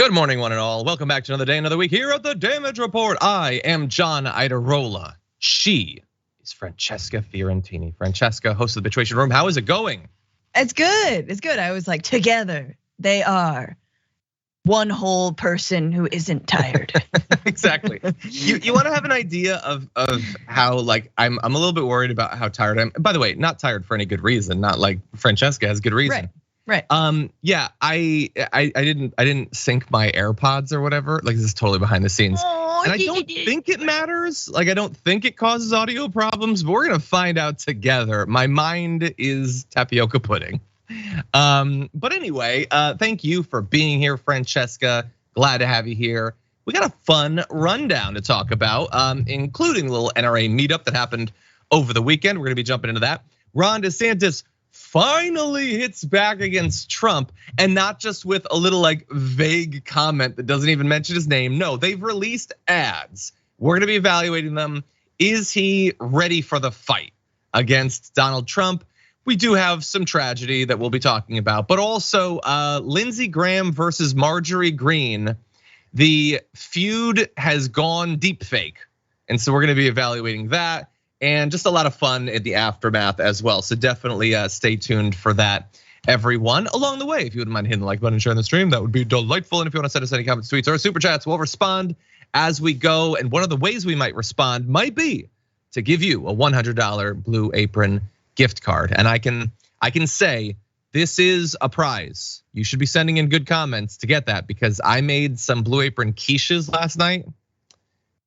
Good morning, one and all. Welcome back to another day, another week here at the Damage Report. I am John Iadarola. She is Francesca Fiorentini. Francesca, host of the Situation Room. How is it going? It's good. It's good. I was like, together they are one whole person who isn't tired. Exactly. You want to have an idea of how like I'm a little bit worried about how tired I am. By the way, not tired for any good reason. Not like Francesca has good reason. Right. Yeah, I didn't sync my AirPods or whatever. Like, this is totally behind the scenes. And I don't think it matters. Like, I don't think it causes audio problems, but we're gonna find out together. My mind is tapioca pudding. But anyway, thank you for being here, Francesca. Glad to have you here. We got a fun rundown to talk about, including a little NRA meetup that happened over the weekend. We're gonna be jumping into that. Ron DeSantis finally hits back against Trump, and not just with a little like vague comment that doesn't even mention his name. No, they've released ads. We're gonna be evaluating them. Is he ready for the fight against Donald Trump? We do have some tragedy that we'll be talking about, but also Lindsey Graham versus Marjorie Greene. The feud has gone deep fake, and so we're gonna be evaluating that. And just a lot of fun in the aftermath as well. So definitely stay tuned for that, everyone. Along the way, if you wouldn't mind hitting the like button and sharing the stream, that would be delightful. And if you want to send us any comments, tweets, or super chats, we'll respond as we go. And one of the ways we might respond might be to give you a $100 Blue Apron gift card. And I can say this is a prize. You should be sending in good comments to get that, because I made some Blue Apron quiches last night.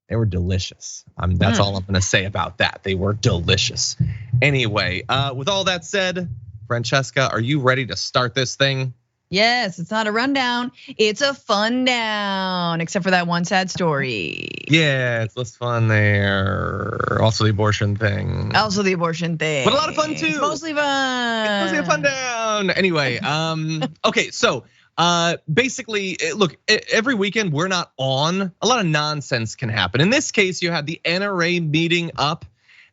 They were delicious. That's all I'm gonna say about that. They were delicious. Anyway, with all that said, Francesca, are you ready to start this thing? Yes, it's not a rundown. It's a fun down, except for that one sad story. Yeah, it's less fun there. Also the abortion thing. But a lot of fun too. It's mostly fun. It's mostly a fun down. Anyway, okay, so. Basically, look, every weekend we're not on, a lot of nonsense can happen. In this case, you had the NRA meeting up,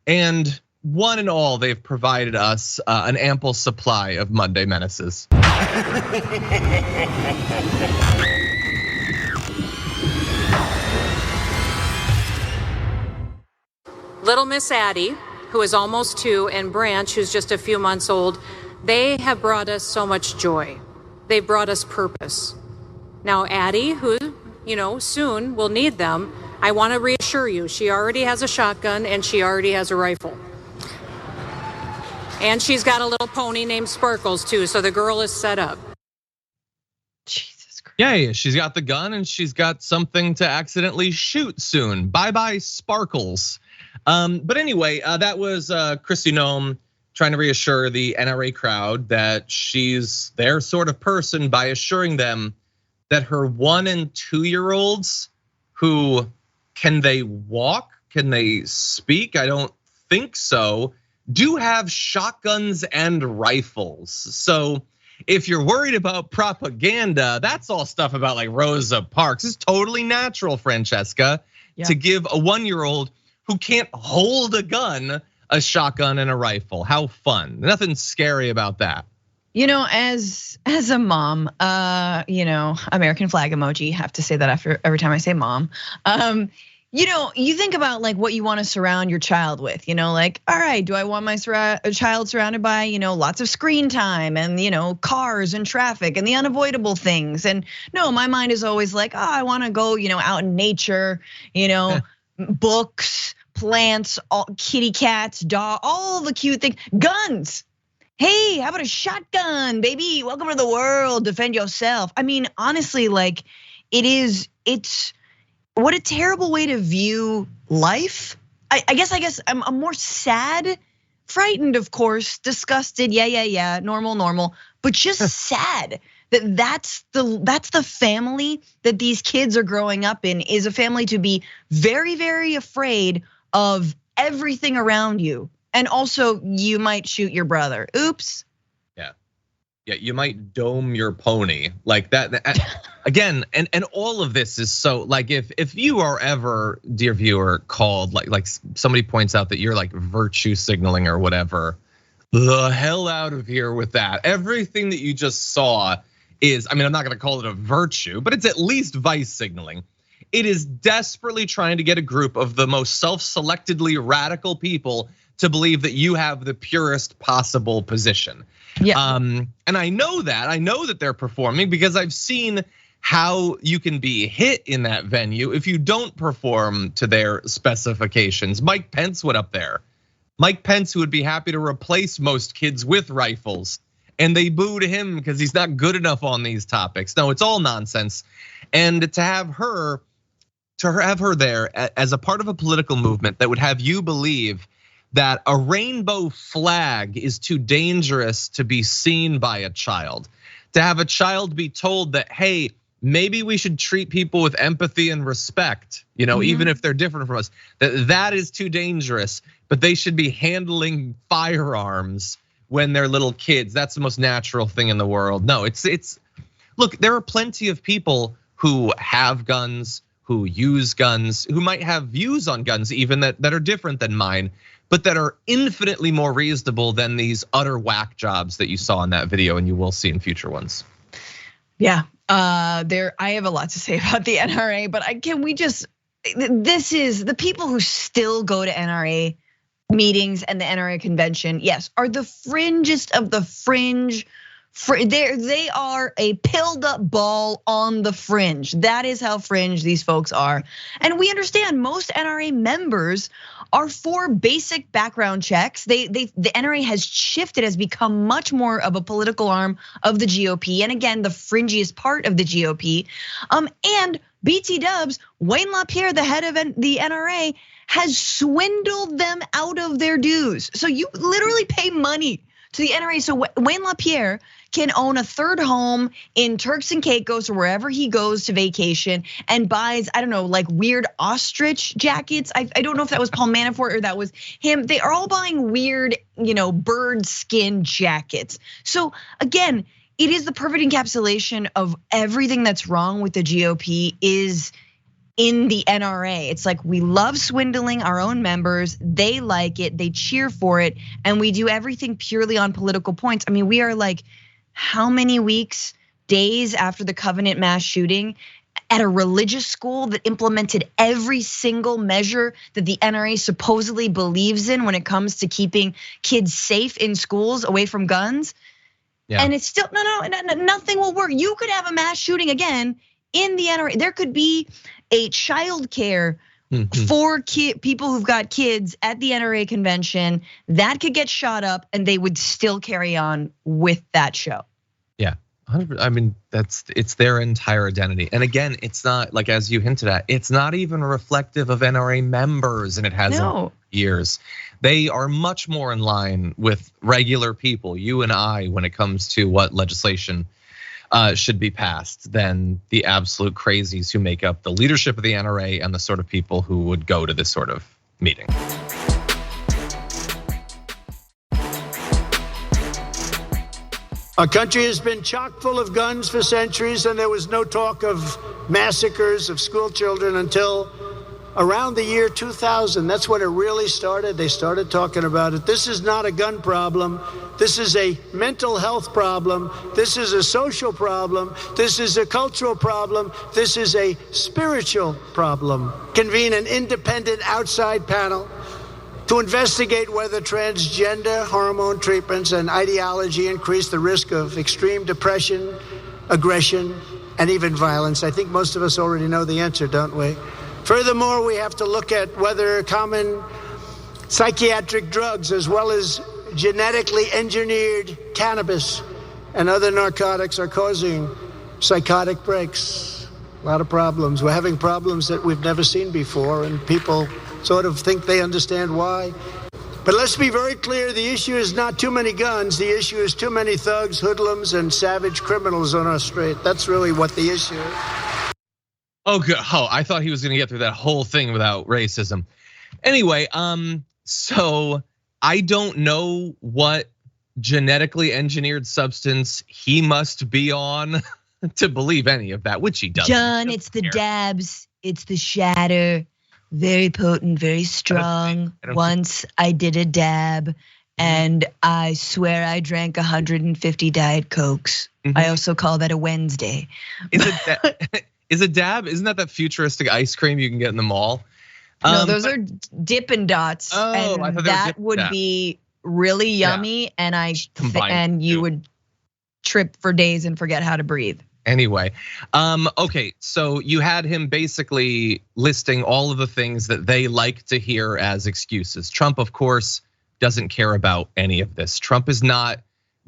and one and all, they've provided us an ample supply of Monday menaces. Little Miss Addie, who is almost 2, and Branch, who's just a few months old, they have brought us so much joy. They brought us purpose. Now Addie, who, soon will need them, I want to reassure you, she already has a shotgun and she already has a rifle. And she's got a little pony named Sparkles too, so the girl is set up. Jesus Christ. Yeah, she's got the gun and she's got something to accidentally shoot soon. Bye-bye Sparkles. But anyway, that was Kristi Noem trying to reassure the NRA crowd that she's their sort of person by assuring them that her 1- and 2-year-olds who, can they walk? Can they speak? I don't think so. Do have shotguns and rifles. So if you're worried about propaganda, that's all stuff about like Rosa Parks. It's totally natural, Francesca, to give a 1-year-old who can't hold a gun a shotgun and a rifle. How fun. Nothing scary about that. As a mom, American flag emoji, have to say that after every time I say mom. You think about like what you want to surround your child with, like, all right, do I want my child surrounded by, lots of screen time and, cars and traffic and the unavoidable things? And no, my mind is always like, oh, I want to go, out in nature, books, plants, kitty cats, dog, all the cute things, guns. Hey, how about a shotgun, baby? Welcome to the world, defend yourself. I mean, honestly, like it's what a terrible way to view life. I guess I'm more sad, frightened, of course, disgusted, yeah, normal, but just sad that's the family that these kids are growing up in, is a family to be very, very afraid of everything around you. And also you might shoot your brother. Oops. Yeah, you might dome your pony like that. Again, and all of this is so like if you are ever, dear viewer, called like somebody points out that you're like virtue signaling or whatever, the hell out of here with that. Everything that you just saw is, I mean, I'm not gonna call it a virtue, but it's at least vice signaling. It is desperately trying to get a group of the most self-selectedly radical people to believe that you have the purest possible position. Yeah. And I know that they're performing because I've seen how you can be hit in that venue if you don't perform to their specifications. Mike Pence went up there. Mike Pence, who would be happy to replace most kids with rifles, and they booed him because he's not good enough on these topics. No, it's all nonsense. And to have her there as a part of a political movement that would have you believe that a rainbow flag is too dangerous to be seen by a child. To have a child be told that, hey, maybe we should treat people with empathy and respect, even if they're different from us, that is too dangerous, but they should be handling firearms when they're little kids. That's the most natural thing in the world. No, look, there are plenty of people who have guns, who use guns, who might have views on guns even that are different than mine, but that are infinitely more reasonable than these utter whack jobs that you saw in that video and you will see in future ones. Yeah, I have a lot to say about the NRA, but this is the people who still go to NRA meetings and the NRA convention, yes, are the fringest of the fringe. They are a pilled up ball on the fringe. That is how fringe these folks are. And we understand most NRA members are for basic background checks. The NRA has shifted, has become much more of a political arm of the GOP. And again, the fringiest part of the GOP. And BT Dubs, Wayne LaPierre, the head of the NRA, has swindled them out of their dues. So you literally pay money to the NRA. So Wayne LaPierre can own a third home in Turks and Caicos or wherever he goes to vacation and buys, I don't know, like weird ostrich jackets. I don't know if that was Paul Manafort or that was him. They are all buying weird, bird skin jackets. So again, it is the perfect encapsulation of everything that's wrong with the GOP is in the NRA. It's like we love swindling our own members. They like it, they cheer for it, and we do everything purely on political points. I mean, we are like how many weeks, days after the Covenant mass shooting at a religious school that implemented every single measure that the NRA supposedly believes in when it comes to keeping kids safe in schools away from guns. Yeah. And it's still, nothing will work. You could have a mass shooting again in the NRA. There could be a child care for people who've got kids at the NRA convention that could get shot up and they would still carry on with that show. Yeah, I mean, it's their entire identity. And again, it's not like, as you hinted at, it's not even reflective of NRA members, and it hasn't years. They are much more in line with regular people, you and I, when it comes to what legislation should be passed than the absolute crazies who make up the leadership of the NRA and the sort of people who would go to this sort of meeting. Our country has been chock full of guns for centuries, and there was no talk of massacres of school children until around the year 2000. That's when it really started. They started talking about it. This is not a gun problem. This is a mental health problem. This is a social problem. This is a cultural problem. This is a spiritual problem. Convene an independent outside panel to investigate whether transgender hormone treatments and ideology increase the risk of extreme depression, aggression, and even violence. I think most of us already know the answer, don't we? Furthermore, we have to look at whether common psychiatric drugs, as well as genetically engineered cannabis and other narcotics, are causing psychotic breaks. A lot of problems. We're having problems that we've never seen before, and people sort of think they understand why. But let's be very clear, the issue is not too many guns. The issue is too many thugs, hoodlums, and savage criminals on our street. That's really what the issue is. Oh, good. Oh, I thought he was gonna get through that whole thing without racism. Anyway, so I don't know what genetically engineered substance he must be on to believe any of that, which he doesn't. John, it's the dabs, it's the shatter. Very potent, very strong. Once I did a dab And I swear I drank 150 Diet Cokes. I also call that a Wednesday. Is a dab? Isn't that futuristic ice cream you can get in the mall? No, those are Dippin' Dots, and that would be really yummy. And you would trip for days and forget how to breathe. Anyway, okay, so you had him basically listing all of the things that they like to hear as excuses. Trump, of course, doesn't care about any of this. Trump is not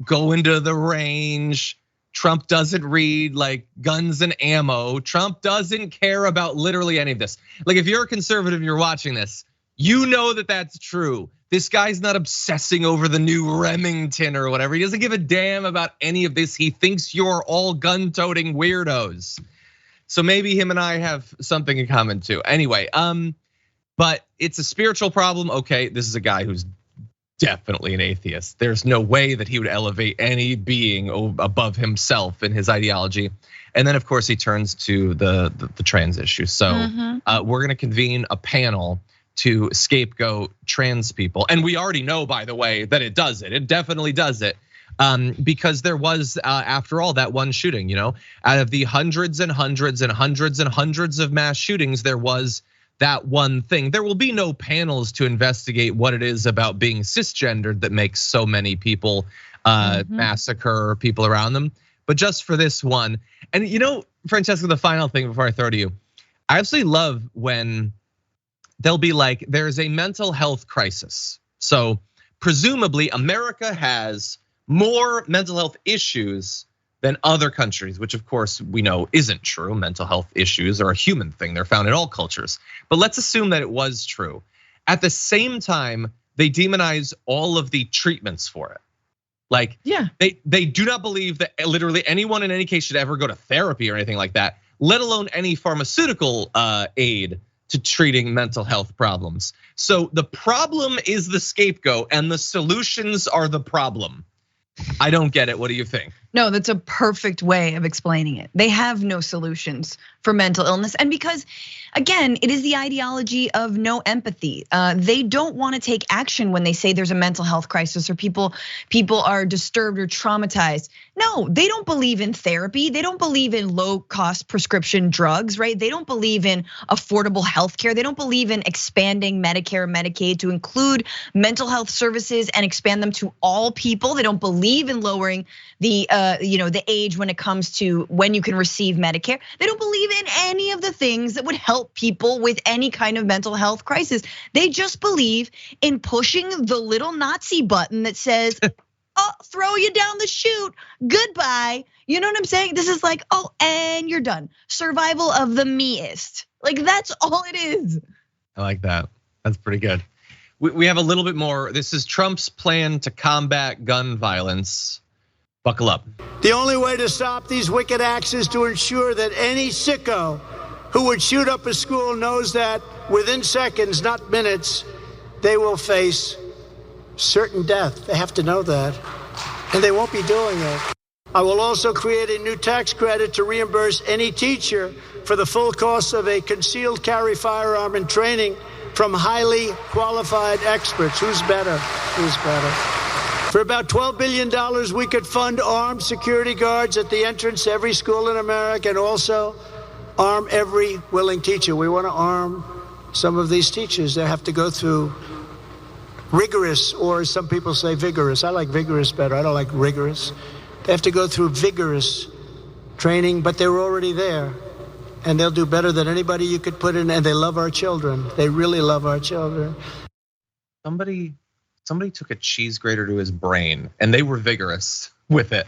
going to the range. Trump doesn't read like guns and ammo. Trump doesn't care about literally any of this. Like if you're a conservative, you're watching this, you know that that's true. This guy's not obsessing over the new Remington or whatever. He doesn't give a damn about any of this. He thinks you're all gun-toting weirdos. So maybe him and I have something in common too. Anyway, but it's a spiritual problem. Okay, this is a guy who's definitely an atheist. There's no way that he would elevate any being above himself in his ideology. And then of course he turns to the trans issue. So we're gonna convene a panel to scapegoat trans people. And we already know, by the way, that it does it. It definitely does it. Because there was, after all, that one shooting, out of the hundreds and hundreds and hundreds and hundreds of mass shootings, there was that one thing. There will be no panels to investigate what it is about being cisgendered that makes so many people massacre people around them. But just for this one, and Francesca, the final thing before I throw to you, I absolutely love when they'll be like, there's a mental health crisis. So presumably America has more mental health issues than other countries, which of course we know isn't true. Mental health issues are a human thing. They're found in all cultures. But let's assume that it was true. At the same time, they demonize all of the treatments for it. Like, they do not believe that literally anyone in any case should ever go to therapy or anything like that, let alone any pharmaceutical aid to treating mental health problems. So the problem is the scapegoat and the solutions are the problem. I don't get it. What do you think? No, that's a perfect way of explaining it. They have no solutions for mental illness. And because, again, it is the ideology of no empathy. They don't want to take action when they say there's a mental health crisis or people are disturbed or traumatized. No, they don't believe in therapy. They don't believe in low cost prescription drugs, right? They don't believe in affordable healthcare. They don't believe in expanding Medicare and Medicaid to include mental health services and expand them to all people. They don't believe in lowering the age when it comes to when you can receive Medicare. They don't believe in any of the things that would help people with any kind of mental health crisis. They just believe in pushing the little Nazi button that says, oh, throw you down the chute, goodbye. You know what I'm saying? This is like, oh, and you're done. Survival of the meest. Like that's all it is. I like that. That's pretty good. We have a little bit more. This is Trump's plan to combat gun violence. Buckle up. The only way to stop these wicked acts is to ensure that any sicko who would shoot up a school knows that within seconds, not minutes, they will face certain death. They have to know that, and they won't be doing it. I will also create a new tax credit to reimburse any teacher for the full cost of a concealed carry firearm and training from highly qualified experts. Who's better? Who's better? For about $12 billion, we could fund armed security guards at the entrance to every school in America and also arm every willing teacher. We want to arm some of these teachers. They have to go through rigorous, or some people say vigorous. I like vigorous better. I don't like rigorous. They have to go through vigorous training, but they're already there. And they'll do better than anybody you could put in, and they love our children. They really love our children. Somebody took a cheese grater to his brain and they were vigorous with it.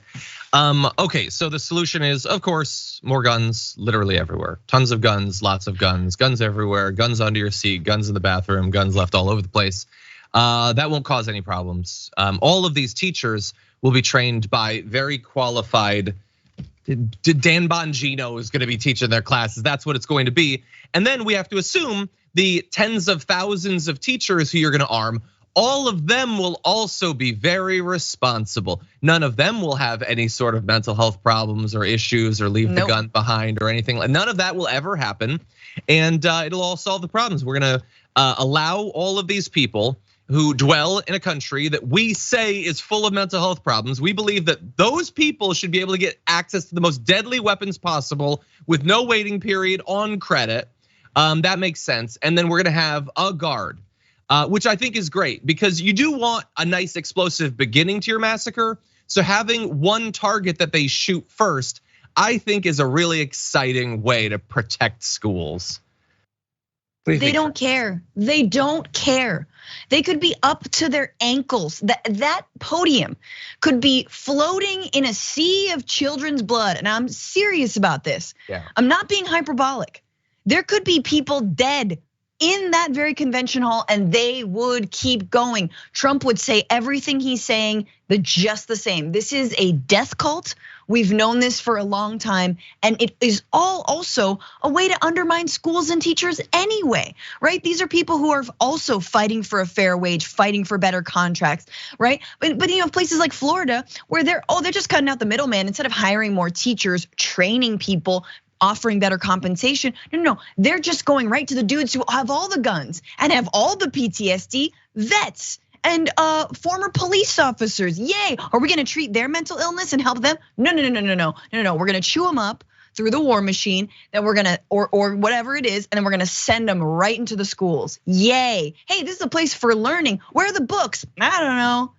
Okay, so the solution is, of course, more guns literally everywhere. Tons of guns, lots of guns, guns everywhere, guns under your seat, guns in the bathroom, guns left all over the place. That won't cause any problems. All of these teachers will be trained by very qualified, Dan Bongino is gonna be teaching their classes. That's what it's going to be. And then we have to assume the tens of thousands of teachers who you're gonna arm, all of them will also be very responsible. None of them will have any sort of mental health problems or issues or leave the gun behind or anything. None of that will ever happen. And it'll all solve the problems. We're gonna allow all of these people who dwell in a country that we say is full of mental health problems. We believe that those people should be able to get access to the most deadly weapons possible with no waiting period on credit. That makes sense. And then we're gonna have a guard, which I think is great because you do want a nice explosive beginning to your massacre. So having one target that they shoot first, I think is a really exciting way to protect schools. They don't care. They don't care. They could be up to their ankles. That podium could be floating in a sea of children's blood. And I'm serious about this. Yeah. I'm not being hyperbolic. There could be people dead in that very convention hall and they would keep going. Trump would say everything he's saying, just the same. This is a death cult. We've known this for a long time, and it is all also a way to undermine schools and teachers anyway, right? These are people who are also fighting for a fair wage, fighting for better contracts, right? But you know, places like Florida where they're just cutting out the middleman instead of hiring more teachers, training people, offering better compensation. No, they're just going right to the dudes who have all the guns and have all the PTSD, vets and former police officers. Yay! Are we gonna treat their mental illness and help them? No. We're gonna chew them up through the war machine. Then we're gonna, or whatever it is, and then we're gonna send them right into the schools. Yay! Hey, this is a place for learning. Where are the books? I don't know.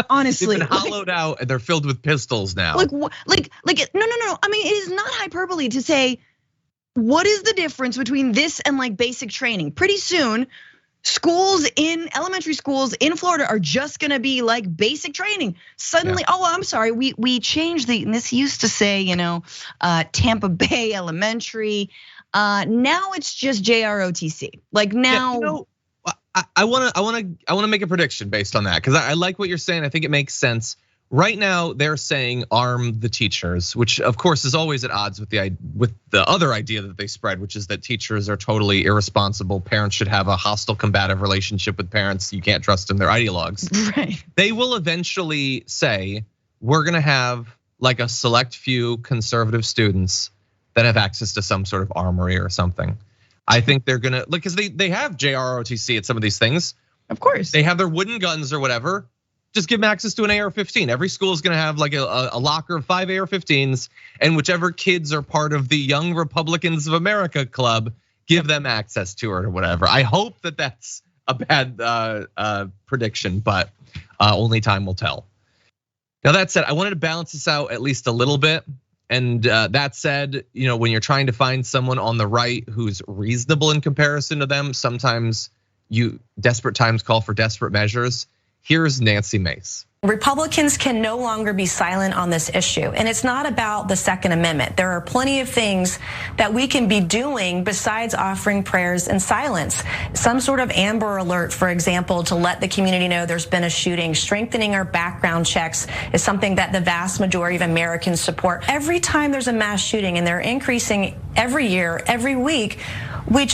Honestly, they've been hollowed out and they're filled with pistols now. No. I mean, it is not hyperbole to say, what is the difference between this and like basic training? Pretty soon, elementary schools in Florida are just gonna be like basic training. Suddenly, yeah. Oh, I'm sorry, we changed and this used to say, Tampa Bay Elementary. Now it's just JROTC. Like now. Yeah, I wanna make a prediction based on that because I like what you're saying. I think it makes sense. Right now, they're saying arm the teachers, which of course is always at odds with the other idea that they spread, which is that teachers are totally irresponsible. Parents should have a hostile, combative relationship with parents. You can't trust them; they're ideologues. Right. They will eventually say, "We're gonna have like a select few conservative students that have access to some sort of armory or something." I think they're gonna look because they have JROTC at some of these things. Of course, they have their wooden guns or whatever. Just give them access to an AR-15. Every school is gonna have like a locker of 5 AR-15s, and whichever kids are part of the Young Republicans of America club, give them access to it or whatever. I hope that that's a bad prediction, but only time will tell. Now that said, I wanted to balance this out at least a little bit. And that said, when you're trying to find someone on the right who's reasonable in comparison to them, sometimes desperate times call for desperate measures. Here's Nancy Mace. Republicans can no longer be silent on this issue. And it's not about the Second Amendment. There are plenty of things that we can be doing besides offering prayers and silence. Some sort of Amber Alert, for example, to let the community know there's been a shooting. Strengthening our background checks is something that the vast majority of Americans support. Every time there's a mass shooting, and they're increasing every year, every week, we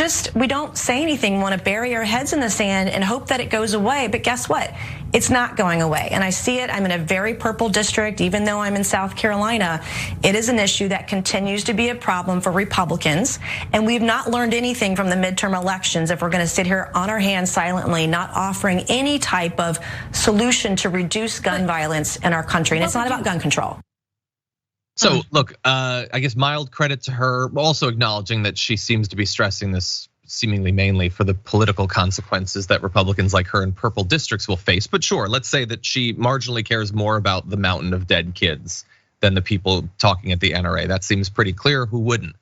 don't say anything, want to bury our heads in the sand and hope that it goes away. But guess what? It's not going away. And I see it, I'm in a very purple district, even though I'm in South Carolina. It is an issue that continues to be a problem for Republicans. And we've not learned anything from the midterm elections if we're gonna sit here on our hands silently, not offering any type of solution to reduce gun violence in our country. And it's not about gun control. So look, I guess mild credit to her, also acknowledging that she seems to be stressing this seemingly mainly for the political consequences that Republicans like her in purple districts will face. But sure, let's say that she marginally cares more about the mountain of dead kids than the people talking at the NRA. That seems pretty clear. Who wouldn't?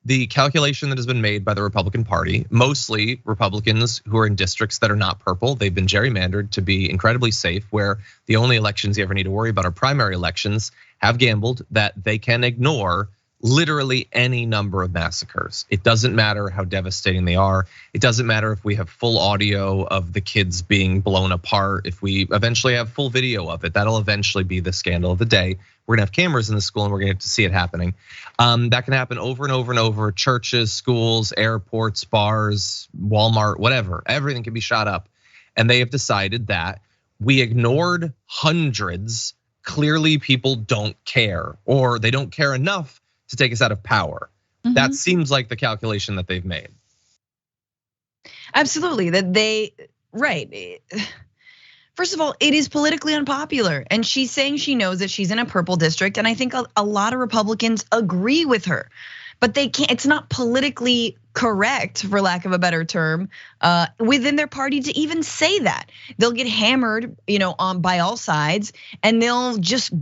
The calculation that has been made by the Republican Party, mostly Republicans who are in districts that are not purple, they've been gerrymandered to be incredibly safe, where the only elections you ever need to worry about are primary elections, have gambled that they can ignore literally any number of massacres. It doesn't matter how devastating they are. It doesn't matter if we have full audio of the kids being blown apart. If we eventually have full video of it, that'll eventually be the scandal of the day. We're gonna have cameras in the school and we're gonna have to see it happening. That can happen over and over and over. Churches, schools, airports, bars, Walmart, whatever. Everything can be shot up. And they have decided that we ignored hundreds. Clearly people don't care, or they don't care enough to take us out of power. That seems like the calculation that they've made. Absolutely, right. First of all, it is politically unpopular, and she's saying she knows that she's in a purple district, and I think a lot of Republicans agree with her, but they can't. It's not politically correct, for lack of a better term, within their party to even say that. They'll get hammered, by all sides, and they'll just,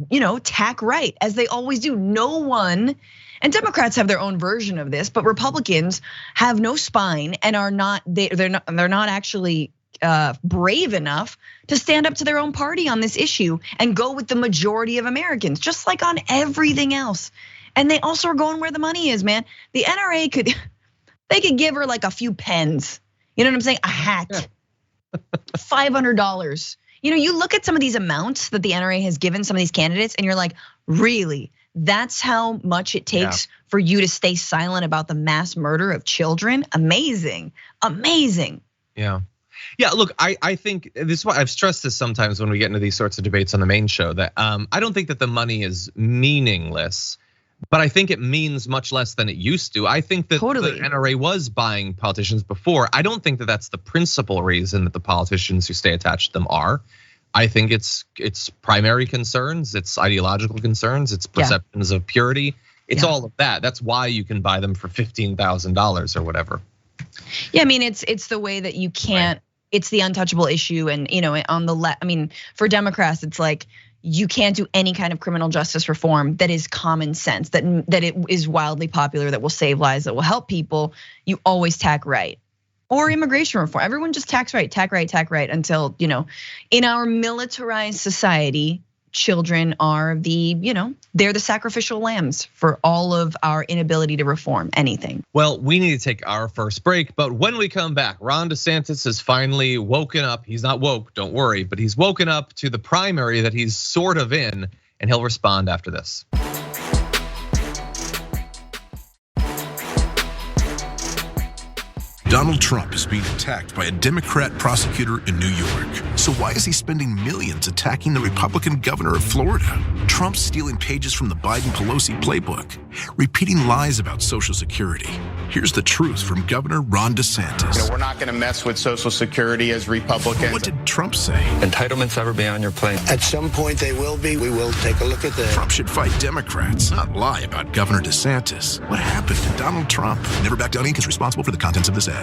tack right as they always do. No one. And Democrats have their own version of this, but Republicans have no spine and are not. They're not actually brave enough to stand up to their own party on this issue and go with the majority of Americans, just like on everything else. And they also are going where the money is, man. The NRA could give her like a few pens. You know what I'm saying? A hat, $500. You look at some of these amounts that the NRA has given some of these candidates, and you're like, really? That's how much it takes for you to stay silent about the mass murder of children? Amazing. Yeah, look, I think this is why I've stressed this sometimes when we get into these sorts of debates on the main show, that I don't think that the money is meaningless, but I think it means much less than it used to. I think that the NRA was buying politicians before. I don't think that that's the principal reason that the politicians who stay attached to them are. I think it's primary concerns, it's ideological concerns, it's perceptions of purity. It's all of that. That's why you can buy them for $15,000 or whatever. Yeah, I mean, it's the way that you can't. Right. It's the untouchable issue, and on the left. I mean, for Democrats, it's like you can't do any kind of criminal justice reform that is common sense, that it is wildly popular, that will save lives, that will help people. You always tack right. Or immigration reform. Everyone just tack right until, in our militarized society, children are they're the sacrificial lambs for all of our inability to reform anything. Well, we need to take our first break, but when we come back, Ron DeSantis has finally woken up. He's not woke, don't worry, but he's woken up to the primary that he's sort of in, and he'll respond after this. Donald Trump is being attacked by a Democrat prosecutor in New York. So why is he spending millions attacking the Republican governor of Florida? Trump's stealing pages from the Biden-Pelosi playbook, repeating lies about Social Security. Here's the truth from Governor Ron DeSantis. We're not going to mess with Social Security as Republicans. What did Trump say? Entitlements ever be on your plate? At some point they will be. We will take a look at that. Trump should fight Democrats, not lie about Governor DeSantis. What happened to Donald Trump? Never Back Down Inc. is responsible for the contents of this ad.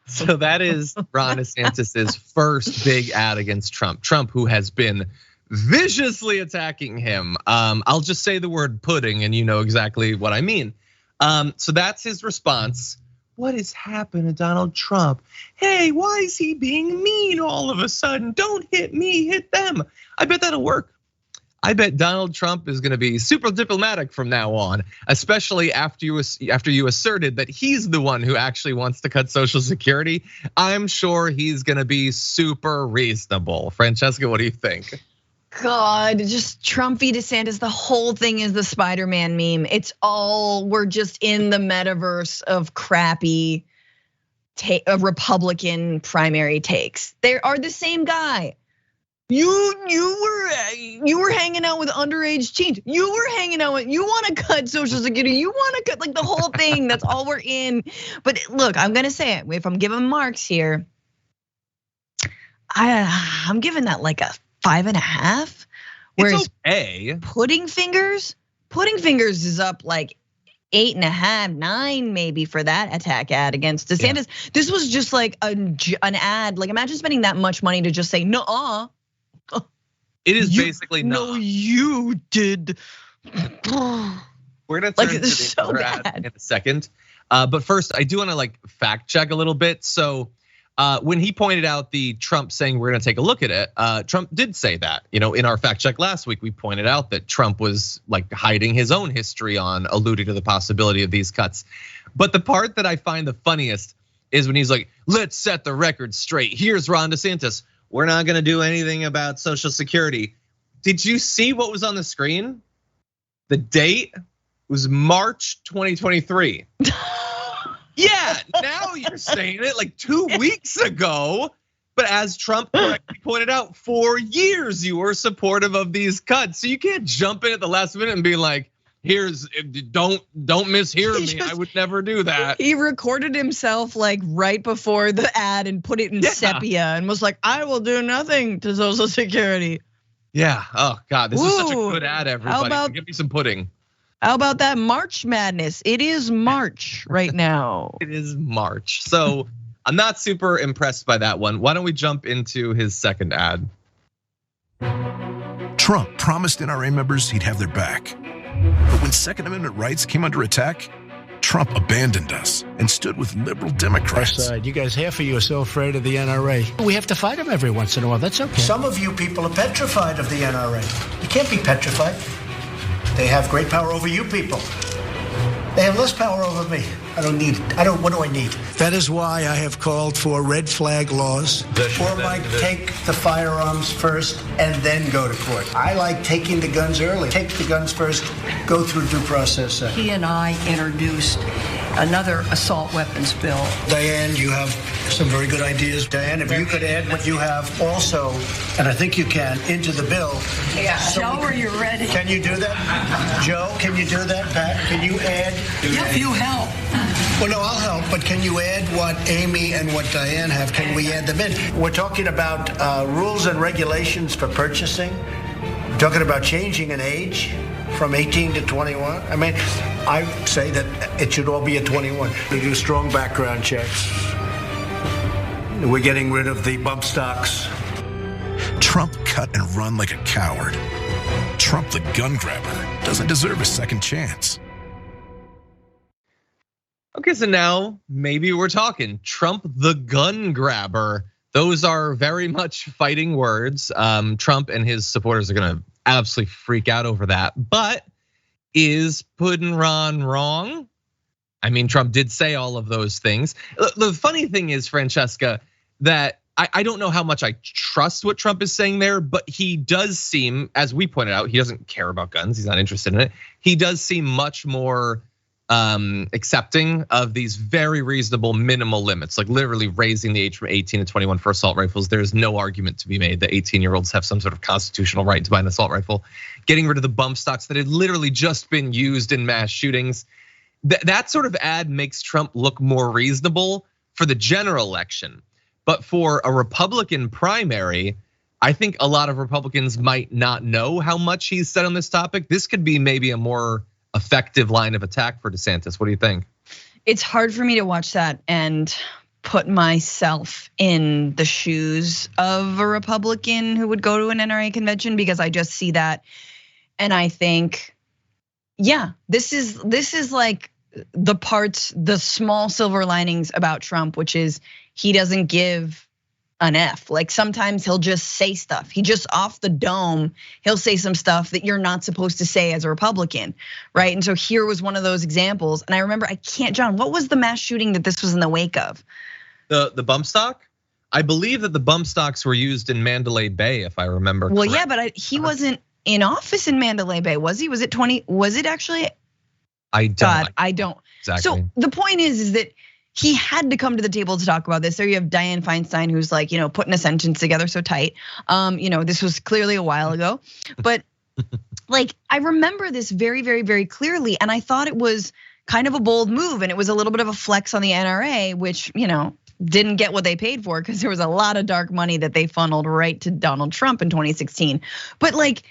So that is Ron DeSantis's first big ad against Trump. Trump, who has been viciously attacking him. I'll just say the word pudding and you know exactly what I mean. So that's his response. What has happened to Donald Trump? Hey, why is he being mean all of a sudden? Don't hit me, hit them. I bet that'll work. I bet Donald Trump is gonna be super diplomatic from now on, especially after you asserted that he's the one who actually wants to cut Social Security. I'm sure he's gonna be super reasonable. Francesca, what do you think? God, just Trumpy DeSantis, the whole thing is the Spider-Man meme. We're just in the metaverse of crappy Republican primary takes. They are the same guy. You were hanging out with underage teens. You want to cut Social Security. You want to cut like the whole thing. That's all we're in. But look, I'm gonna say it. If I'm giving marks here, I'm giving that like a 5.5. Whereas Pudding Fingers is up like 8.5, 9 maybe for that attack ad against DeSantis. Yeah. This was just like an ad. Like imagine spending that much money to just say no. It is basically no. You did. We're gonna turn to the other ad in a second, but first I do want to like fact check a little bit. So when he pointed out the Trump saying we're gonna take a look at it, Trump did say that. In our fact check last week, we pointed out that Trump was like hiding his own history on alluding to the possibility of these cuts. But the part that I find the funniest is when he's like, "Let's set the record straight. Here's Ron DeSantis. We're not gonna do anything about Social Security." Did you see what was on the screen? The date was March 2023. Yeah, now you're saying it like 2 weeks ago. But as Trump correctly pointed out, for years you were supportive of these cuts. So you can't jump in at the last minute and be like, don't mishear me. I would never do that. He recorded himself like right before the ad and put it in sepia and was like, I will do nothing to Social Security. Yeah. Oh God, this is such a good ad, everybody. Give me some pudding. How about that March Madness? It is March right now. It is March. So I'm not super impressed by that one. Why don't we jump into his second ad? Trump promised NRA members he'd have their back. But when Second Amendment rights came under attack, Trump abandoned us and stood with liberal Democrats. You guys, half of you are so afraid of the NRA. We have to fight them every once in a while. That's okay. Some of you people are petrified of the NRA. You can't be petrified. They have great power over you people. They have less power over me. I don't need it. What do I need? That is why I have called for red flag laws. Or like take the firearms first and then go to court. I like taking the guns early. Take the guns first, go through due process. He and I introduced another assault weapons bill. Diane, you have some very good ideas. Diane, if you could add what you have also, and I think you can, into the bill. Yeah, Joe, are you ready? Can you do that? Joe, can you do that? Pat, can you add? If you help. Well, no, I'll help, but can you add what Amy and what Diane have? Can we add them in? We're talking about rules and regulations for purchasing. We're talking about changing an age from 18 to 21. I mean, I say that it should all be at 21. We do strong background checks. We're getting rid of the bump stocks. Trump cut and run like a coward. Trump, the gun grabber, doesn't deserve a second chance. Okay, so now maybe we're talking Trump, the gun grabber. Those are very much fighting words. Trump and his supporters are gonna absolutely freak out over that. But is Puddin' Ron wrong? I mean, Trump did say all of those things. The funny thing is, Francesca, that I don't know how much I trust what Trump is saying there, but he does seem, as we pointed out, he doesn't care about guns. He's not interested in it. He does seem much more accepting of these very reasonable minimal limits, like literally raising the age from 18 to 21 for assault rifles. There's no argument to be made that 18-year-olds have some sort of constitutional right to buy an assault rifle. Getting rid of the bump stocks that had literally just been used in mass shootings. That sort of ad makes Trump look more reasonable for the general election. But for a Republican primary, I think a lot of Republicans might not know how much he's said on this topic. This could be maybe a more effective line of attack for Desantis. What do you think? It's hard for me to watch that and put myself in the shoes of a Republican who would go to an NRA convention, because I just see that and I think, yeah, this is like the small silver linings about Trump, which is he doesn't give an F. Like sometimes he'll just say stuff. He just off the dome, he'll say some stuff that you're not supposed to say as a Republican, right? And so here was one of those examples. And I remember, John, what was the mass shooting that this was in the wake of? The bump stock? I believe that the bump stocks were used in Mandalay Bay, if I remember correctly. Well, yeah, but he wasn't in office in Mandalay Bay, was he? Was it actually? I don't. Exactly. So the point is that he had to come to the table to talk about this. There you have Dianne Feinstein, who's like, putting a sentence together so tight. This was clearly a while ago, but like I remember this very, very, very clearly, and I thought it was kind of a bold move, and it was a little bit of a flex on the NRA, which didn't get what they paid for because there was a lot of dark money that they funneled right to Donald Trump in 2016. But like,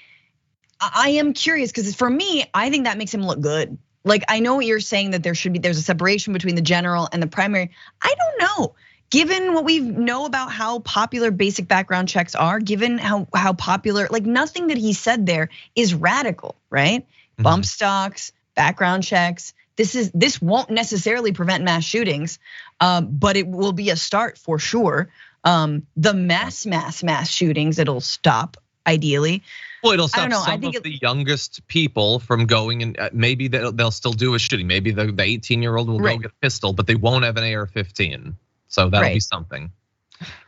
I am curious because for me, I think that makes him look good. Like, I know what you're saying that there's a separation between the general and the primary. I don't know. Given what we know about how popular basic background checks are, given how popular, like nothing that he said there is radical, right? Mm-hmm. Bump stocks, background checks. This won't necessarily prevent mass shootings, but it will be a start for sure. The mass shootings, it'll stop ideally. Well, it'll stop some of the youngest people from going, and maybe they'll still do a shooting. Maybe the 18-year-old will go get a pistol, but they won't have an AR-15. So that'll be something.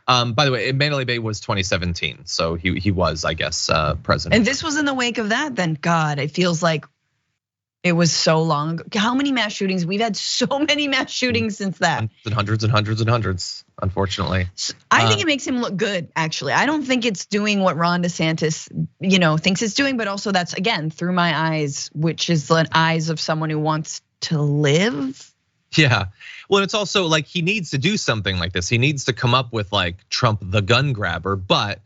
By the way, Mandalay Bay was 2017, so he was, I guess, president. And this was in the wake of that. Then God, it feels like It was so long ago. How many mass shootings? We've had so many mass shootings since that. Hundreds and hundreds and hundreds, unfortunately. I think it makes him look good, actually. I don't think it's doing what Ron DeSantis, thinks it's doing, but also that's, again, through my eyes, which is the eyes of someone who wants to live. Yeah, well, it's also like he needs to do something like this. He needs to come up with like Trump the gun grabber, but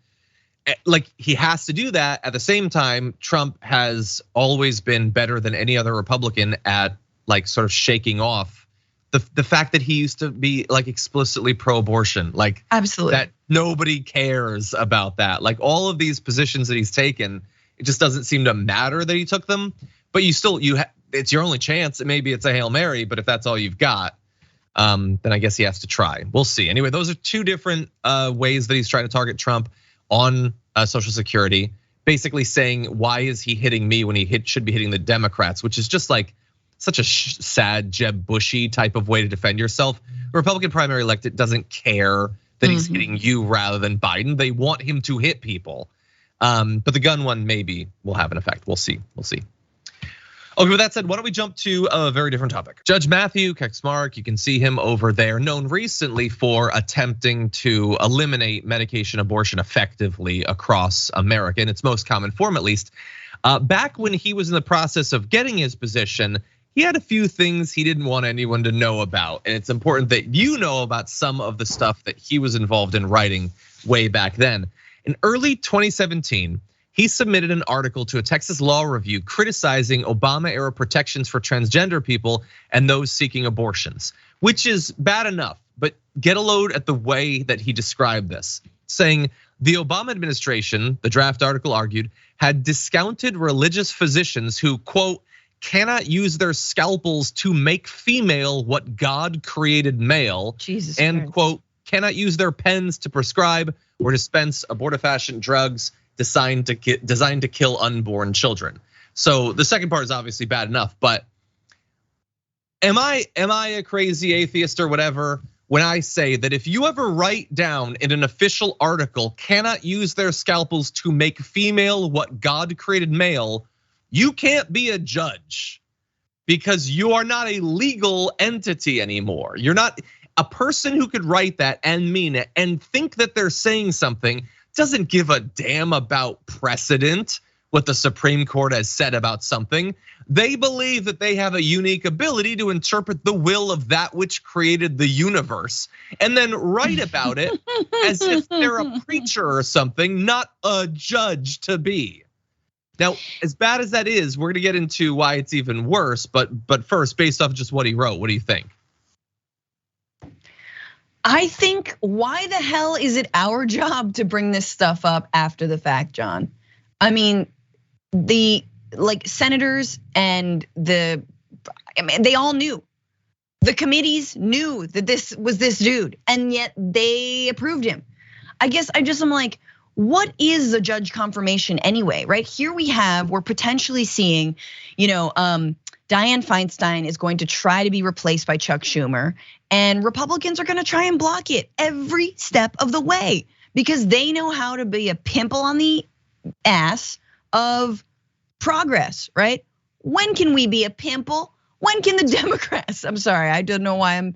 like he has to do that. At the same time, Trump has always been better than any other Republican at like sort of shaking off the fact that he used to be like explicitly pro-abortion, like absolutely that nobody cares about that. Like all of these positions that he's taken, it just doesn't seem to matter that he took them. But it's your only chance. Maybe it's a Hail Mary, but if that's all you've got, then I guess he has to try. We'll see. Anyway, those are two different ways that he's trying to target Trump on Social Security, basically saying, why is he hitting me when he should be hitting the Democrats, which is just like such a sad Jeb Bushy type of way to defend yourself. The Republican primary elected doesn't care that he's hitting you rather than Biden. They want him to hit people. But the gun one maybe will have an effect. We'll see. Okay, with that said, why don't we jump to a very different topic? Judge Matthew Kaczmarek, you can see him over there, known recently for attempting to eliminate medication abortion effectively across America, in its most common form at least. Back when he was in the process of getting his position, he had a few things he didn't want anyone to know about. And it's important that you know about some of the stuff that he was involved in writing way back then. In early 2017, he submitted an article to a Texas Law Review criticizing Obama-era protections for transgender people and those seeking abortions, which is bad enough, but get a load at the way that he described this, saying the Obama administration, the draft article argued, had discounted religious physicians who, quote, cannot use their scalpels to make female what God created male, Jesus and Christ. Quote, cannot use their pens to prescribe or dispense abortifacient drugs designed to kill unborn children. So the second part is obviously bad enough, but am I a crazy atheist or whatever when I say that if you ever write down in an official article cannot use their scalpels to make female what God created male, you can't be a judge because you are not a legal entity anymore. You're not a person who could write that and mean it and think that they're saying something doesn't give a damn about precedent, what the Supreme Court has said about something. They believe that they have a unique ability to interpret the will of that which created the universe and then write about it as if they're a preacher or something, not a judge to be. Now, as bad as that is, we're gonna get into why it's even worse, but first, based off just what he wrote, what do you think? I think, why the hell is it our job to bring this stuff up after the fact, John? I mean, the senators and they all knew. The committees knew that this was this dude, and yet they approved him. I guess I'm like, what is the judge confirmation anyway, right? Here we're potentially seeing, Dianne Feinstein is going to try to be replaced by Chuck Schumer, and Republicans are gonna try and block it every step of the way because they know how to be a pimple on the ass of progress, right? When can we be a pimple? When can the Democrats, I'm sorry, I don't know why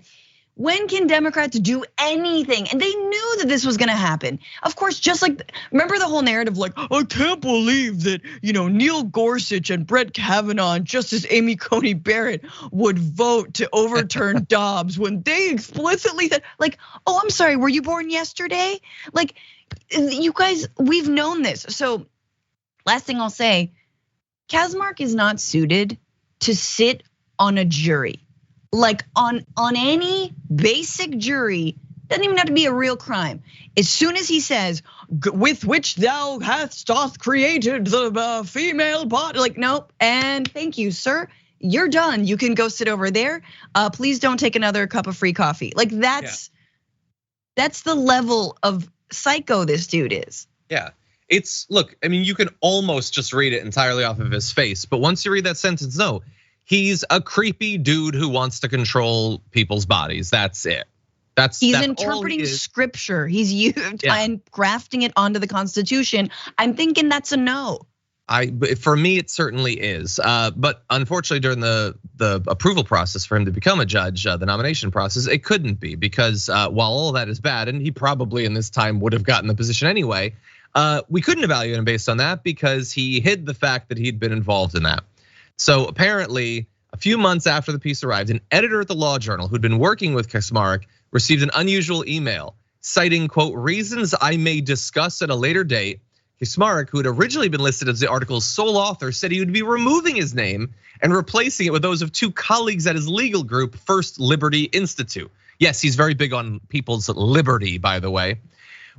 when can Democrats do anything? And they knew that this was gonna happen. Of course, just like, remember the whole narrative like, I can't believe that, Neil Gorsuch and Brett Kavanaugh and Justice Amy Coney Barrett would vote to overturn Dobbs when they explicitly said, like, oh, I'm sorry, were you born yesterday? Like, you guys, we've known this. So last thing I'll say, Kaczmarek is not suited to sit on a jury. Like on any basic jury, doesn't even have to be a real crime. As soon as he says, with which thou doth created the female body, like, nope, and thank you, sir, you're done. You can go sit over there. Please don't take another cup of free coffee. Like that's the level of psycho this dude is. Yeah, look, I mean, you can almost just read it entirely off of his face, but once you read that sentence, no. He's a creepy dude who wants to control people's bodies. That's it. He's interpreting scripture. He's used and grafting it onto the Constitution. I'm thinking that's a no. For me, it certainly is. But unfortunately, during the approval process for him to become a judge, the nomination process, it couldn't be because while all of that is bad, and he probably in this time would have gotten the position anyway, we couldn't evaluate him based on that because he hid the fact that he'd been involved in that. So apparently, a few months after the piece arrived, an editor at the Law Journal who'd been working with Kaczmarek received an unusual email citing, quote, reasons I may discuss at a later date. Kaczmarek, who had originally been listed as the article's sole author, said he would be removing his name and replacing it with those of two colleagues at his legal group, First Liberty Institute. Yes, he's very big on people's liberty, by the way.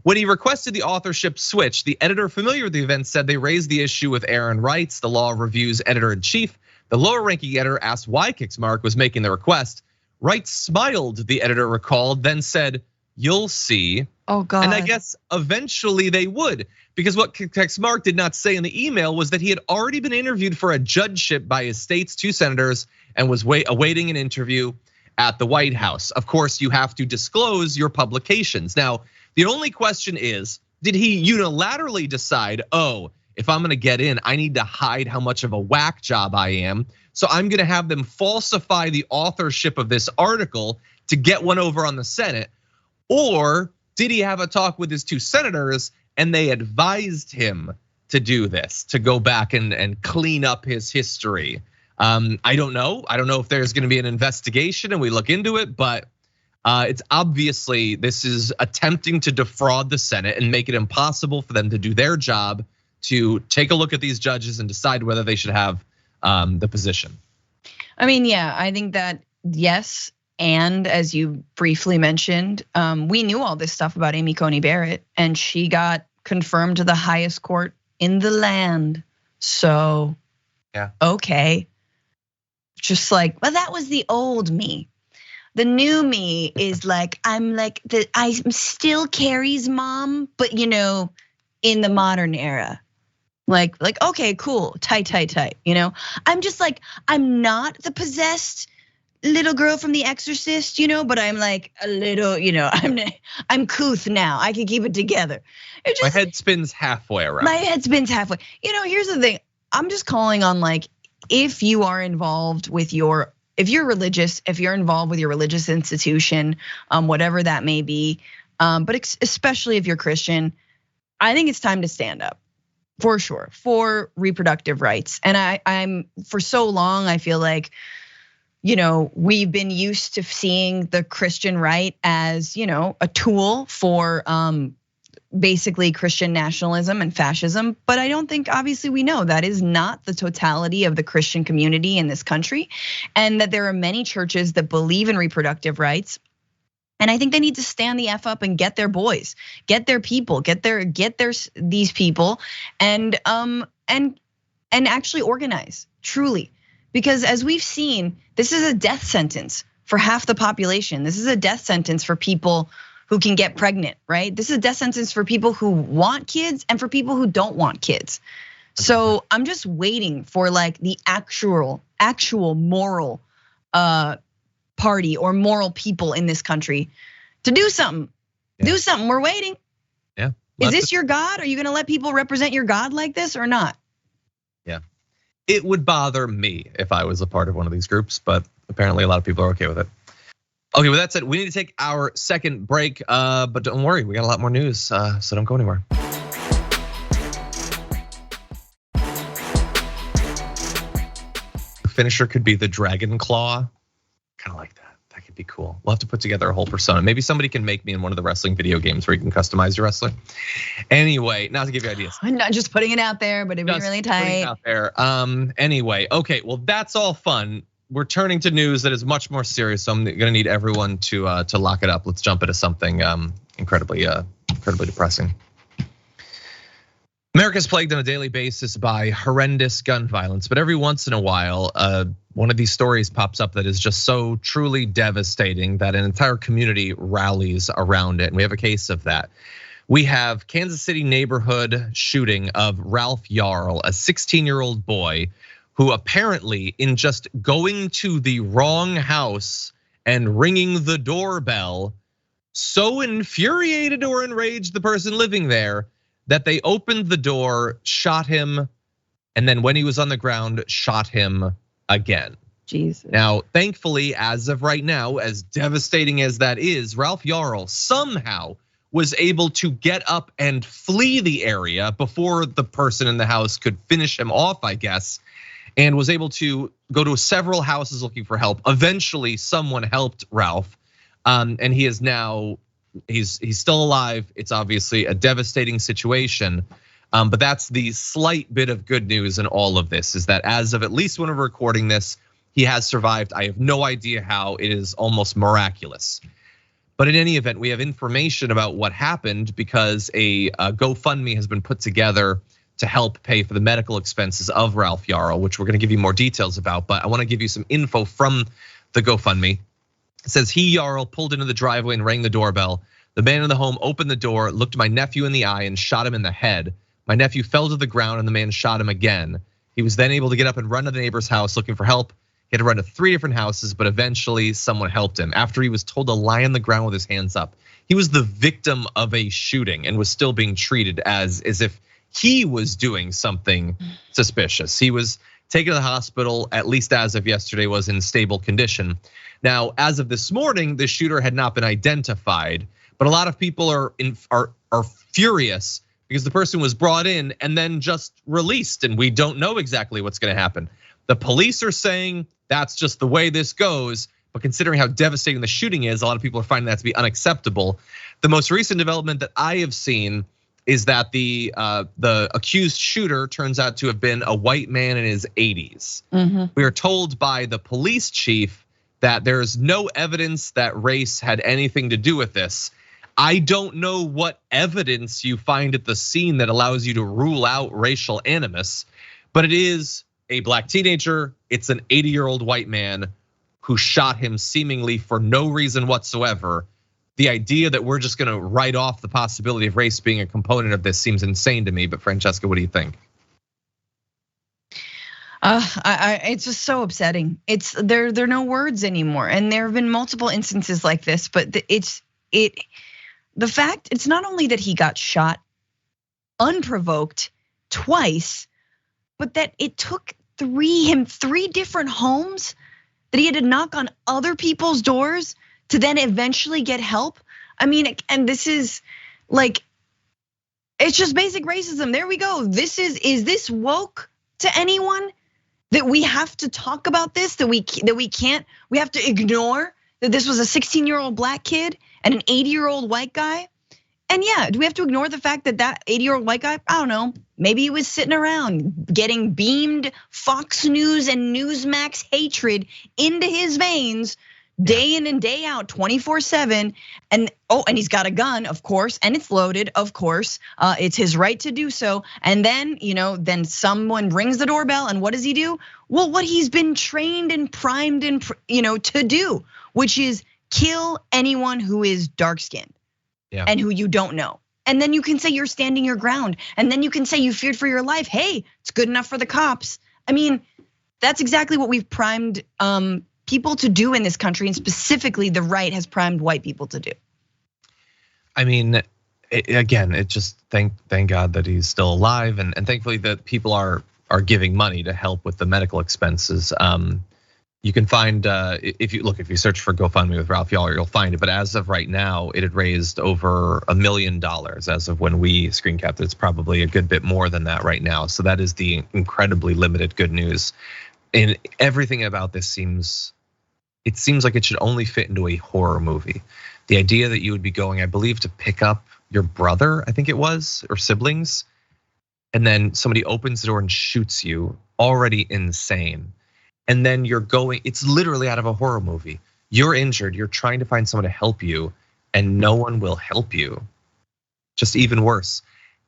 When he requested the authorship switch, the editor familiar with the event said they raised the issue with Aaron Reitz, the Law Review's editor-in-chief. The lower-ranking editor asked why Kaczmarek was making the request. Reitz smiled, the editor recalled, then said, "You'll see." Oh God. And I guess eventually they would, because what Kaczmarek did not say in the email was that he had already been interviewed for a judgeship by his state's 2 senators and was awaiting an interview at the White House. Of course, you have to disclose your publications. Now, the only question is, did he unilaterally decide, oh, if I'm gonna get in, I need to hide how much of a whack job I am, so I'm gonna have them falsify the authorship of this article to get one over on the Senate? Or did he have a talk with his 2 senators and they advised him to do this, to go back and clean up his history? I don't know. I don't know if there's gonna be an investigation and we look into it, but it's obviously this is attempting to defraud the Senate and make it impossible for them to do their job to take a look at these judges and decide whether they should have the position. I mean, yeah, I think that yes. And as you briefly mentioned, we knew all this stuff about Amy Coney Barrett, and she got confirmed to the highest court in the land. So, yeah, okay. Just like, well, that was the old me. The new me is like, I'm still Carrie's mom, but in the modern era. Like, okay, cool, tight. I'm just like, I'm not the possessed little girl from The Exorcist, but I'm like a little, I'm couth now. I can keep it together. My head spins halfway around. My head spins halfway. Here's the thing. I'm just calling on like, if you are involved with if you're religious, if you're involved with your religious institution, whatever that may be, but especially if you're Christian, I think it's time to stand up. For sure, for reproductive rights. And I'm for so long, I feel like, we've been used to seeing the Christian right as, a tool for basically Christian nationalism and fascism. But I don't think, obviously, we know that is not the totality of the Christian community in this country, and that there are many churches that believe in reproductive rights. And I think they need to stand the F up and get their boys, get their people, get these people, and actually organize truly. Because as we've seen, this is a death sentence for half the population. This is a death sentence for people who can get pregnant, right? This is a death sentence for people who want kids and for people who don't want kids. So I'm just waiting for like the actual moral party or moral people in this country to do something. Yeah. Do something. We're waiting. Yeah. Is this your God? Are you gonna let people represent your God like this or not? Yeah. It would bother me if I was a part of one of these groups, but apparently a lot of people are okay with it. Okay, with that said, we need to take our second break, but don't worry, we got a lot more news, so don't go anywhere. The finisher could be the dragon claw. Kind of like that. That could be cool. We'll have to put together a whole persona. Maybe somebody can make me in one of the wrestling video games where you can customize your wrestler. Anyway, not to give you ideas. I'm not just putting it out there, but it'd be really tight. Putting it out there. Anyway, okay, well that's all fun. We're turning to news that is much more serious, so I'm gonna need everyone to lock it up. Let's jump into something incredibly depressing. America's plagued on a daily basis by horrendous gun violence, but every once in a while, one of these stories pops up that is just so truly devastating that an entire community rallies around it, and we have a case of that. We have Kansas City neighborhood shooting of Ralph Yarl, a 16-year-old boy who apparently, in just going to the wrong house and ringing the doorbell, so infuriated or enraged the person living there that they opened the door, shot him, and then when he was on the ground, shot him again. Jesus. Now, thankfully, as of right now, as devastating as that is, Ralph Yarl somehow was able to get up and flee the area before the person in the house could finish him off, I guess, and was able to go to several houses looking for help. Eventually, someone helped Ralph, and he is now, he's still alive. It's obviously a devastating situation, but that's the slight bit of good news in all of this, is that as of at least when we're recording this, he has survived. I have no idea how. It is almost miraculous. But in any event, we have information about what happened because a GoFundMe has been put together to help pay for the medical expenses of Ralph Yarl, which we're gonna give you more details about, but I wanna give you some info from the GoFundMe. It says, he, Yarl, pulled into the driveway and rang the doorbell. The man in the home opened the door, looked my nephew in the eye and shot him in the head. My nephew fell to the ground and the man shot him again. He was then able to get up and run to the neighbor's house looking for help. He had to run to 3 different houses, but eventually someone helped him after he was told to lie on the ground with his hands up. He was the victim of a shooting and was still being treated as if he was doing something suspicious. He was taken to the hospital, at least as of yesterday, was in stable condition. Now, as of this morning, the shooter had not been identified, but a lot of people are furious because the person was brought in and then just released, and we don't know exactly what's gonna happen. The police are saying that's just the way this goes, but considering how devastating the shooting is, a lot of people are finding that to be unacceptable. The most recent development that I have seen is that the accused shooter turns out to have been a white man in his 80s. We are told by the police chief that there is no evidence that race had anything to do with this. I don't know what evidence you find at the scene that allows you to rule out racial animus, but it is a black teenager, it's an 80-year-old white man who shot him seemingly for no reason whatsoever. The idea that we're just gonna write off the possibility of race being a component of this seems insane to me, but Francesca, what do you think? It's just so upsetting. There are no words anymore, and there have been multiple instances like this. But the fact it's not only that he got shot unprovoked twice, but that it took three different homes that he had to knock on other people's doors to then eventually get help. I mean, and this is like, it's just basic racism. There we go. Is this woke to anyone? That we have to talk about this, that we can't, we have to ignore that this was a 16-year-old black kid and an 80-year-old white guy. And yeah, do we have to ignore the fact that 80-year-old white guy, I don't know, maybe he was sitting around getting beamed Fox News and Newsmax hatred into his veins day in and day out, 24/7, and he's got a gun, of course, and it's loaded, of course. It's his right to do so. And then, then someone rings the doorbell, and what does he do? Well, what he's been trained and primed and to do, which is kill anyone who is dark-skinned and who you don't know. And then you can say you're standing your ground, and then you can say you feared for your life. Hey, it's good enough for the cops. I mean, that's exactly what we've primed people to do in this country, and specifically the right has primed white people to do. I mean, again, it just thank God that he's still alive, and thankfully that people are giving money to help with the medical expenses. You can find if you search for GoFundMe with Ralph Yarl, you'll find it. But as of right now, it had raised over $1 million as of when we screen capped it. It's probably a good bit more than that right now. So that is the incredibly limited good news. And everything about this seems like it should only fit into a horror movie. The idea that you would be going, I believe, to pick up your brother, I think it was, or siblings, and then somebody opens the door and shoots you, already insane. And then you're going, it's literally out of a horror movie. You're injured, you're trying to find someone to help you, and no one will help you. Just even worse.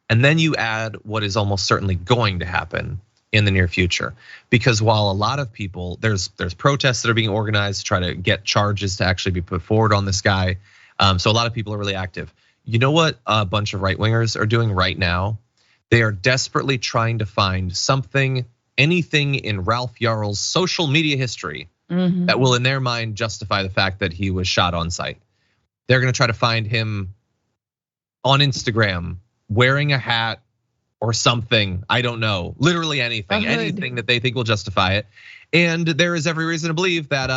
And then you add what is almost certainly going to happen in the near future. Because while a lot of people, there's protests that are being organized to try to get charges to actually be put forward on this guy. So a lot of people are really active. You know what a bunch of right-wingers are doing right now? They are desperately trying to find something, anything in Ralph Yarl's social media history that will, in their mind, justify the fact that he was shot on site. They're gonna try to find him on Instagram wearing a hat or something. I don't know. Literally anything that they think will justify it. And there is every reason to believe that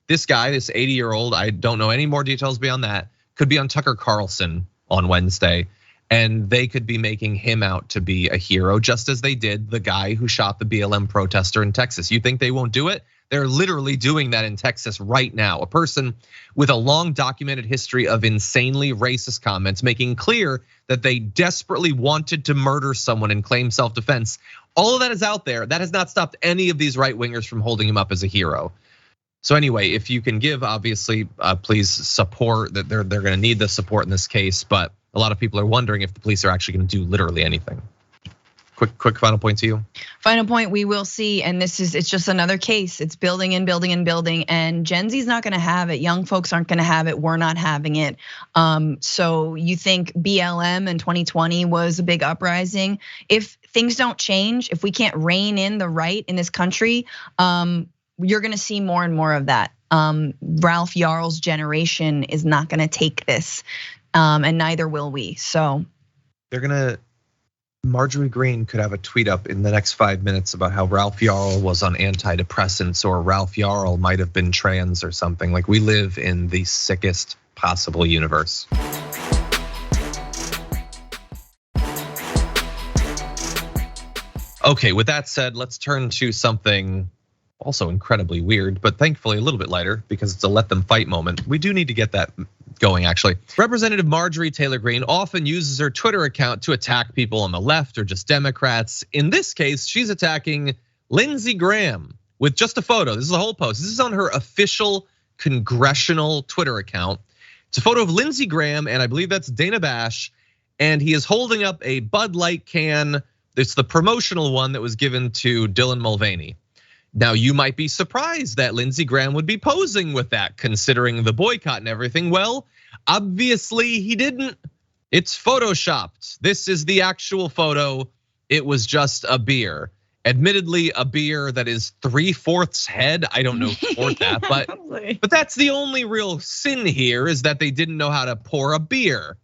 this guy, this 80-year-old, I don't know any more details beyond that, could be on Tucker Carlson on Wednesday. And they could be making him out to be a hero, just as they did the guy who shot the BLM protester in Texas. You think they won't do it? They're literally doing that in Texas right now. A person with a long documented history of insanely racist comments, making clear that they desperately wanted to murder someone and claim self-defense. All of that is out there. That has not stopped any of these right-wingers from holding him up as a hero. So anyway, if you can give, obviously, please support that. They're going to need the support in this case, but a lot of people are wondering if the police are actually going to do literally anything. Quick final point to you. Final point, we will see, and it's just another case. It's building and building and building, and Gen Z's not gonna have it. Young folks aren't gonna have it, we're not having it. So you think BLM in 2020 was a big uprising? If things don't change, if we can't rein in the right in this country, you're gonna see more and more of that. Ralph Yarl's generation is not gonna take this, and neither will we, so. Marjorie Greene could have a tweet up in the next 5 minutes about how Ralph Yarl was on antidepressants, or Ralph Yarl might have been trans or something. Like, we live in the sickest possible universe. Okay, with that said, let's turn to something also incredibly weird, but thankfully a little bit lighter because it's a let them fight moment. We do need to get that going, actually. Representative Marjorie Taylor Greene often uses her Twitter account to attack people on the left or just Democrats. In this case, she's attacking Lindsey Graham with just a photo. This is a whole post. This is on her official congressional Twitter account. It's a photo of Lindsey Graham, and I believe that's Dana Bash, and he is holding up a Bud Light can. It's the promotional one that was given to Dylan Mulvaney. Now, you might be surprised that Lindsey Graham would be posing with that, considering the boycott and everything. Well, obviously he didn't. It's photoshopped. This is the actual photo. It was just a beer. Admittedly, a beer that is 3/4 head. I don't know for that, but that's the only real sin here, is that they didn't know how to pour a beer.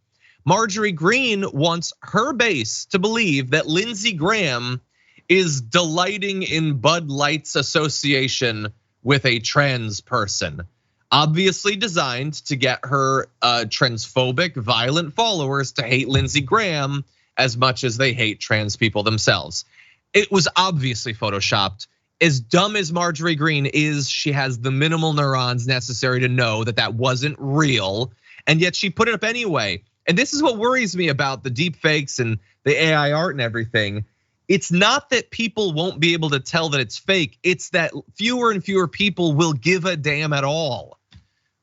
Marjorie Greene wants her base to believe that Lindsey Graham is delighting in Bud Light's association with a trans person, obviously designed to get her transphobic, violent followers to hate Lindsey Graham as much as they hate trans people themselves. It was obviously photoshopped. As dumb as Marjorie Greene is, she has the minimal neurons necessary to know that that wasn't real, and yet she put it up anyway. And this is what worries me about the deep fakes and the AI art and everything. It's not that people won't be able to tell that it's fake. It's that fewer and fewer people will give a damn at all.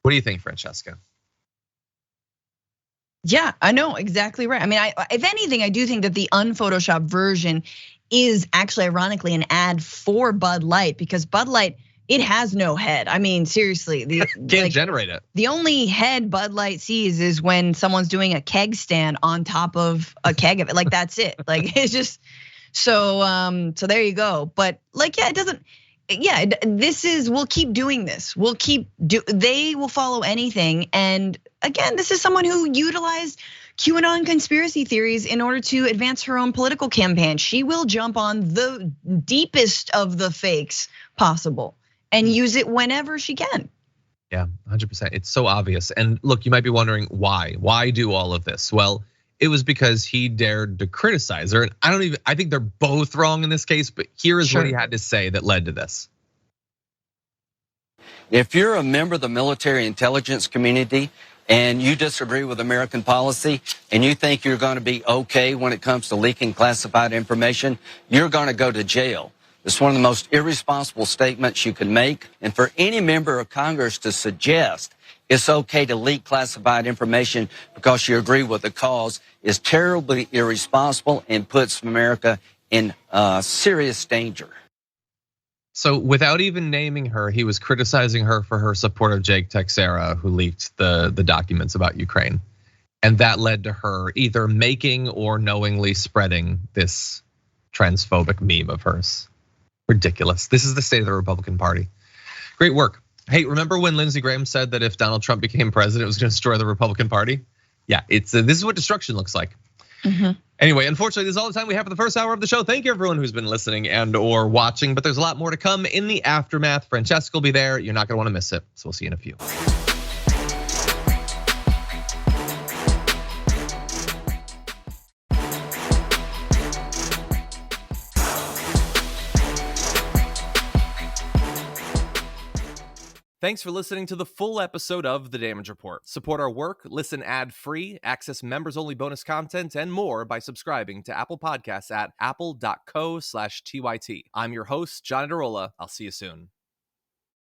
What do you think, Francesca? Yeah, I know, exactly right. I mean, if anything, I do think that the unphotoshopped version is actually ironically an ad for Bud Light, because Bud Light, it has no head. I mean, seriously, can't generate it. The only head Bud Light sees is when someone's doing a keg stand on top of a keg of it. Like, that's it. Like, it's just. So there you go. But like, yeah, it doesn't. Yeah, we'll keep doing this. They will follow anything. And again, this is someone who utilized QAnon conspiracy theories in order to advance her own political campaign. She will jump on the deepest of the fakes possible and use it whenever she can. Yeah, 100%. It's so obvious. And look, you might be wondering why. Why do all of this? Well, it was because he dared to criticize her. And I think they're both wrong in this case, but here is what he had to say that led to this. If you're a member of the military intelligence community and you disagree with American policy and you think you're going to be okay when it comes to leaking classified information, you're going to go to jail. It's one of the most irresponsible statements you can make. And for any member of Congress to suggest it's okay to leak classified information because you agree with the cause is terribly irresponsible and puts America in serious danger. So without even naming her, he was criticizing her for her support of Jake Teixeira, who leaked the documents about Ukraine. And that led to her either making or knowingly spreading this transphobic meme of hers. Ridiculous. This is the state of the Republican Party. Great work. Hey, remember when Lindsey Graham said that if Donald Trump became president, it was going to destroy the Republican Party? Yeah, this is what destruction looks like. Anyway, unfortunately, this is all the time we have for the first hour of the show. Thank you, everyone who's been listening and or watching, but there's a lot more to come in the aftermath. Francesca will be there. You're not gonna wanna miss it. So we'll see you in a few. Thanks for listening to the full episode of The Damage Report. Support our work, listen ad-free, access members-only bonus content, and more by subscribing to Apple Podcasts at apple.co/TYT. I'm your host, John Iadarola. I'll see you soon.